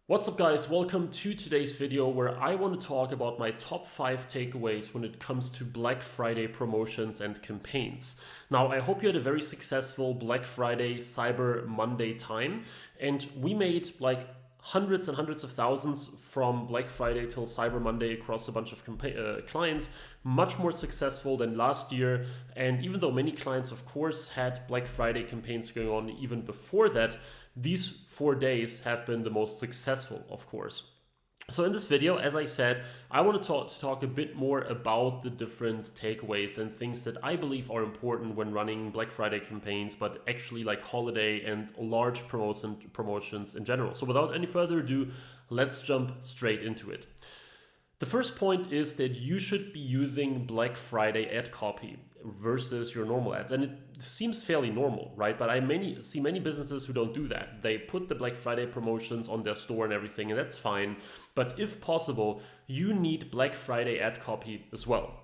What's up guys, welcome to today's video where I want to talk about my top 5 takeaways when it comes to Black Friday promotions and campaigns. Now I hope you had a very successful Black Friday Cyber Monday time, and we made like hundreds and hundreds of thousands from Black Friday till Cyber Monday across a bunch of clients, much more successful than last year. And even though many clients of course had Black Friday campaigns going on even before that, these 4 days have been the most successful, of course. So in this video, as I said, I want to talk a bit more about the different takeaways and things that I believe are important when running Black Friday campaigns, but actually like holiday and large promotions in general. So without any further ado, let's jump straight into it. The first point is that you should be using Black Friday ad copy versus your normal ads. And it seems fairly normal, right? But I see many businesses who don't do that. They put the Black Friday promotions on their store and everything, and that's fine. But if possible, you need Black Friday ad copy as well.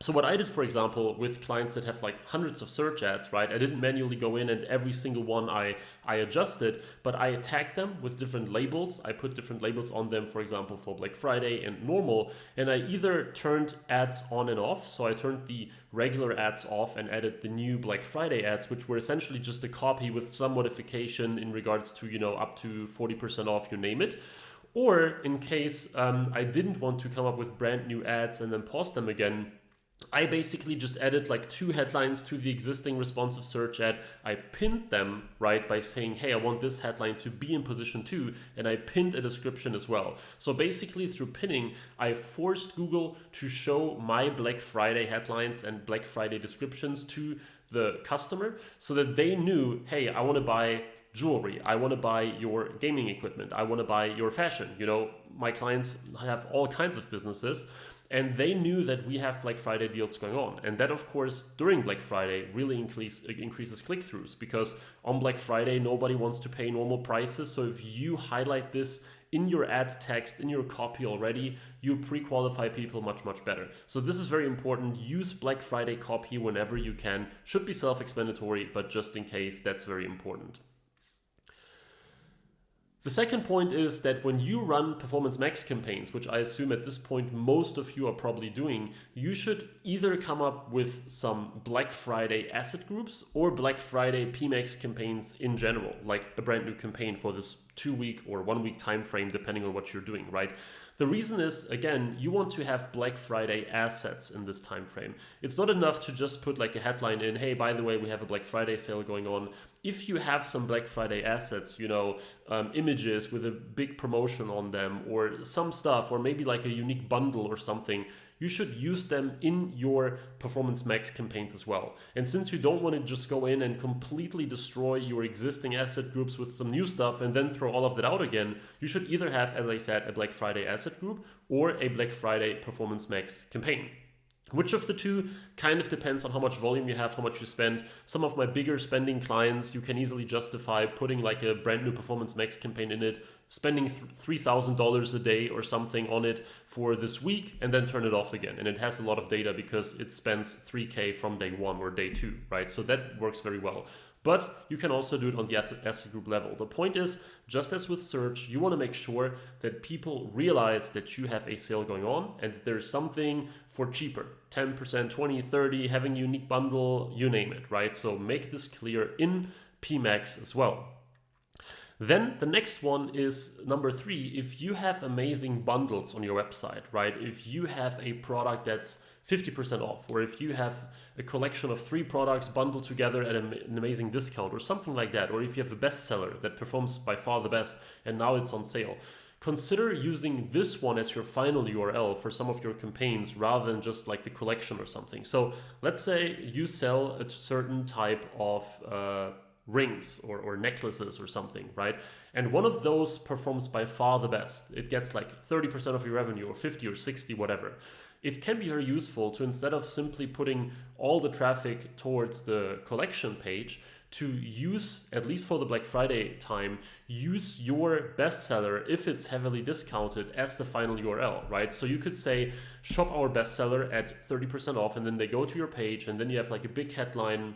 So what I did, for example, with clients that have like hundreds of search ads, right? I didn't manually go in and every single one I adjusted, but I tagged them with different labels. I put different labels on them, for example, for Black Friday and normal. And I either turned ads on and off. So I turned the regular ads off and added the new Black Friday ads, which were essentially just a copy with some modification in regards to, up to 40% off, you name it. Or in case I didn't want to come up with brand new ads and then pause them again, I basically just added like 2 headlines to the existing responsive search ad. I pinned them, right, by saying, hey, I want this headline to be in position 2, and I pinned a description as well. So basically through pinning, I forced Google to show my Black Friday headlines and Black Friday descriptions to the customer so that they knew, hey, I want to buy jewelry, I want to buy your gaming equipment, I want to buy your fashion. My clients have all kinds of businesses. And they knew that we have Black Friday deals going on. And that, of course, during Black Friday really increases click-throughs, because on Black Friday, nobody wants to pay normal prices. So if you highlight this in your ad text, in your copy already, you pre-qualify people much, much better. So this is very important. Use Black Friday copy whenever you can. Should be self-explanatory, but just in case, that's very important. The second point is that when you run Performance Max campaigns, which I assume at this point most of you are probably doing, you should either come up with some Black Friday asset groups or Black Friday PMax campaigns in general, like a brand new campaign for this 2-week or 1-week time frame, depending on what you're doing, right? The reason is, again, you want to have Black Friday assets in this time frame. It's not enough to just put like a headline in, hey, by the way, we have a Black Friday sale going on. If you have some Black Friday assets, images with a big promotion on them or some stuff, or maybe like a unique bundle or something, you should use them in your Performance Max campaigns as well. And since you don't want to just go in and completely destroy your existing asset groups with some new stuff and then throw all of that out again, you should either have, as I said, a Black Friday asset group or a Black Friday Performance Max campaign. Which of the two kind of depends on how much volume you have, how much you spend. Some of my bigger spending clients, you can easily justify putting like a brand new Performance Max campaign in it, spending $3,000 a day or something on it for this week, and then turn it off again. And it has a lot of data because it spends $3K from day 1 or day 2, right? So that works very well. But you can also do it on the asset group level. The point is, just as with search, you want to make sure that people realize that you have a sale going on and that there's something for cheaper, 10%, 20, 30, having a unique bundle, you name it, right? So make this clear in PMax as well. Then the next one is number 3. If you have amazing bundles on your website, right? If you have a product that's 50% off, or if you have a collection of 3 products bundled together at an amazing discount or something like that, or if you have a bestseller that performs by far the best and now it's on sale, consider using this one as your final URL for some of your campaigns rather than just like the collection or something. So let's say you sell a certain type of rings or necklaces or something, right? And one of those performs by far the best. It gets like 30% of your revenue or 50 or 60, whatever. It can be very useful to, instead of simply putting all the traffic towards the collection page, to use, at least for the Black Friday time, use your bestseller, if it's heavily discounted, as the final URL, right? So you could say, shop our bestseller at 30% off, and then they go to your page, and then you have like a big headline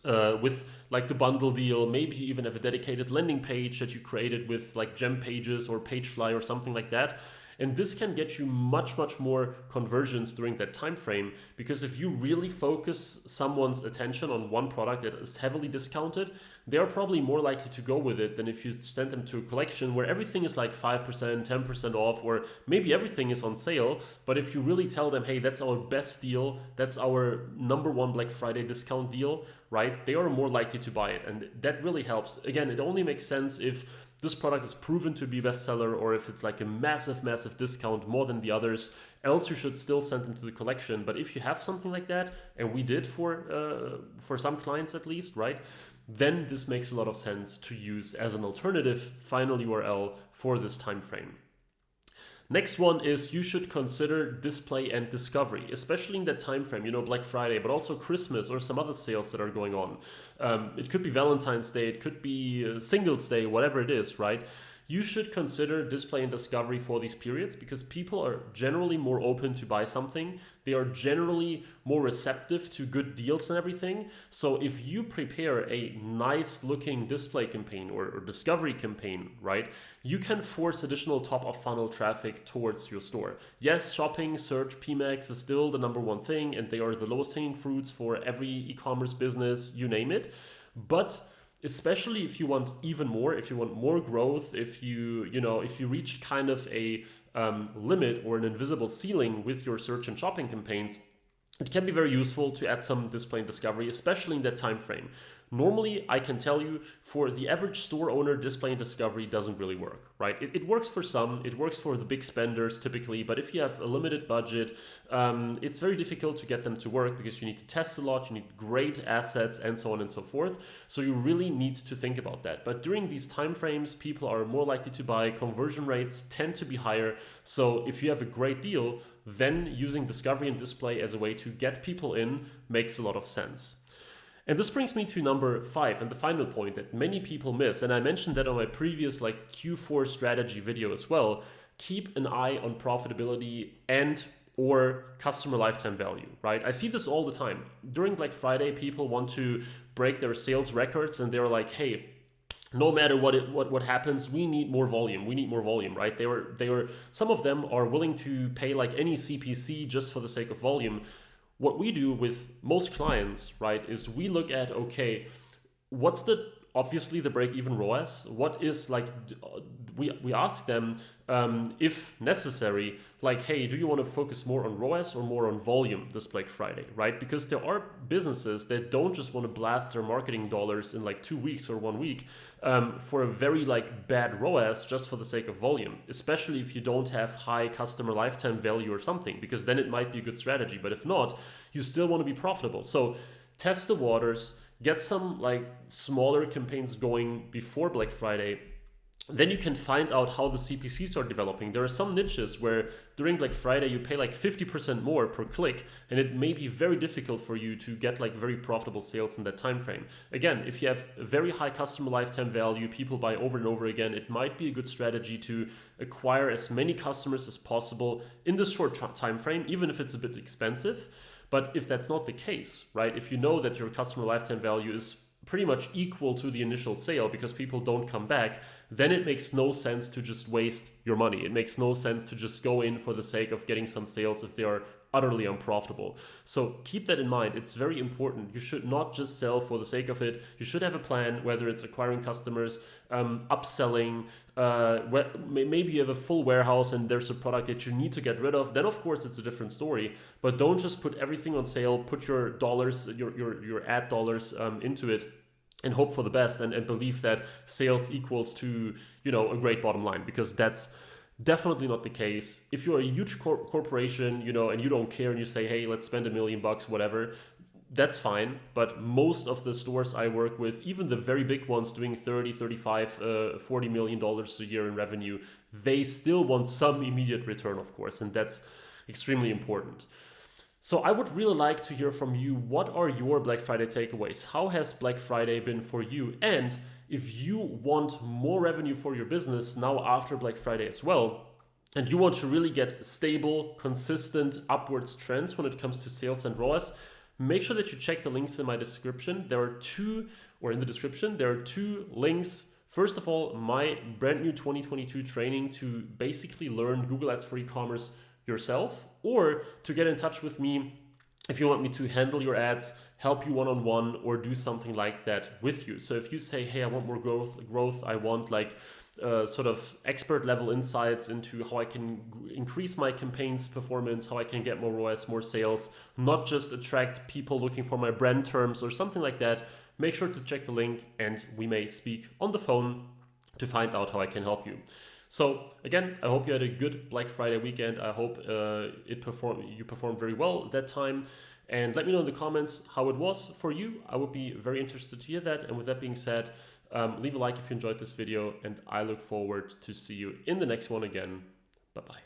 with like the bundle deal. Maybe you even have a dedicated landing page that you created with like gem pages or Pagefly or something like that. And this can get you much more conversions during that time frame, because if you really focus someone's attention on one product that is heavily discounted, they are probably more likely to go with it than if you send them to a collection where everything is like 5%, 10% off, or maybe everything is on sale. But if you really tell them, hey, that's our best deal, that's our #1 Black Friday discount deal, right? They are more likely to buy it. And that really helps. Again, it only makes sense if this product is proven to be a bestseller, or if it's like a massive discount more than the others. Else you should still send them to the collection. But if you have something like that, and we did for some clients at least, right, then this makes a lot of sense to use as an alternative final URL for this time frame. Next one is you should consider display and discovery, especially in that time frame, Black Friday, but also Christmas or some other sales that are going on. It could be Valentine's Day, it could be Singles Day, whatever it is, right? You should consider display and discovery for these periods, because people are generally more open to buy something. They are generally more receptive to good deals and everything. So if you prepare a nice looking display campaign or discovery campaign, right, you can force additional top of funnel traffic towards your store. Yes, shopping, search, PMAX is still the #1 thing, and they are the lowest hanging fruits for every e-commerce business, you name it. But especially if you want even more, if you want more growth, if you reach kind of a limit or an invisible ceiling with your search and shopping campaigns, it can be very useful to add some display and discovery, especially in that time frame. Normally, I can tell you, for the average store owner, display and discovery doesn't really work, right? It works for some, it works for the big spenders typically, but if you have a limited budget, it's very difficult to get them to work, because you need to test a lot, you need great assets, and so on and so forth. So you really need to think about that. But during these time frames, people are more likely to buy, conversion rates tend to be higher. So if you have a great deal, then using discovery and display as a way to get people in makes a lot of sense. And this brings me to number 5 and the final point that many people miss. And I mentioned that on my previous Q4 strategy video as well. Keep an eye on profitability and or customer lifetime value, right? I see this all the time. During Black Friday, people want to break their sales records, and they're like, hey, no matter what happens, we need more volume. We need more volume, right? Some of them are willing to pay like any CPC just for the sake of volume. What we do with most clients, right, is we look at, okay, what's obviously the break-even ROAS? What is we ask them if necessary, like, hey, do you want to focus more on ROAS or more on volume this Black Friday, right? Because there are businesses that don't just want to blast their marketing dollars in 2 weeks or 1 week for a very bad ROAS just for the sake of volume, especially if you don't have high customer lifetime value or something, because then it might be a good strategy. But if not, you still want to be profitable. So test the waters, get some smaller campaigns going before Black Friday. Then you can find out how the CPCs are developing. There are some niches where during Black Friday you pay 50% more per click, and it may be very difficult for you to get very profitable sales in that time frame. Again, if you have a very high customer lifetime value, people buy over and over again, it might be a good strategy to acquire as many customers as possible in this short time frame, even if it's a bit expensive. But if that's not the case, right, if you know that your customer lifetime value is pretty much equal to the initial sale because people don't come back, then it makes no sense to just waste your money. It makes no sense to just go in for the sake of getting some sales if they are utterly unprofitable. So keep that in mind. It's very important. You should not just sell for the sake of it. You should have a plan, whether it's acquiring customers, upselling, maybe you have a full warehouse and there's a product that you need to get rid of. Then of course it's a different story. But don't just put everything on sale, put your dollars, your ad dollars into it, and hope for the best and believe that sales equals to a great bottom line, because that's definitely not the case. If you're a huge corporation, and you don't care and you say, hey, let's spend $1 million, whatever, that's fine. But most of the stores I work with, even the very big ones doing 30, 35, $40 million a year in revenue, they still want some immediate return, of course. And that's extremely important. So I would really like to hear from you. What are your Black Friday takeaways? How has Black Friday been for you? And if you want more revenue for your business now after Black Friday as well, and you want to really get stable, consistent upwards trends when it comes to sales and ROAS, make sure that you check the links in my description. There are two links. First of all, my brand new 2022 training to basically learn Google Ads for e-commerce yourself, or to get in touch with me if you want me to handle your ads, help you one-on-one, or do something like that with you. So if you say, hey, I want more growth, I want like sort of expert level insights into how I can increase my campaigns performance, how I can get more ROAS, more sales, not just attract people looking for my brand terms or something like that, make sure to check the link and we may speak on the phone to find out how I can help you. So again, I hope you had a good Black Friday weekend. I hope you performed very well at that time. And let me know in the comments how it was for you. I would be very interested to hear that. And with that being said, leave a like if you enjoyed this video, and I look forward to see you in the next one again. Bye-bye.